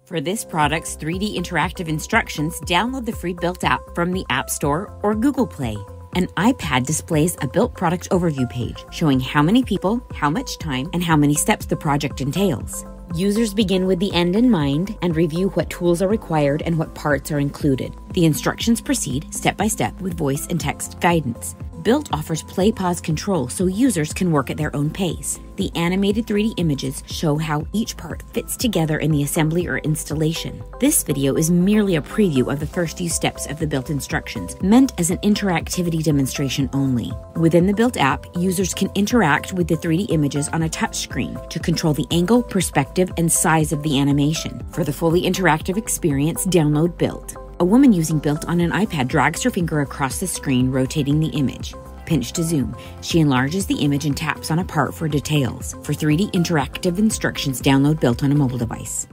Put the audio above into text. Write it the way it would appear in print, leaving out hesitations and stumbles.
For this product's 3D interactive instructions, download the free Built app from the App Store or Google Play. An iPad displays a Built product overview page showing how many people, how much time, and how many steps the project entails. Users begin with the end in mind and review what tools are required and what parts are included. The instructions proceed step by step with voice and text guidance. Built offers play-pause control so users can work at their own pace. The animated 3D images show how each part fits together in the assembly or installation. This video is merely a preview of the first few steps of the Built instructions, meant as an interactivity demonstration only. Within the Built app, users can interact with the 3D images on a touchscreen to control the angle, perspective, and size of the animation. For the fully interactive experience, download Built. A woman using Built on an iPad drags her finger across the screen, rotating the image. Pinch to zoom. She enlarges the image and taps on a part for details. For 3D interactive instructions, download Built on a mobile device.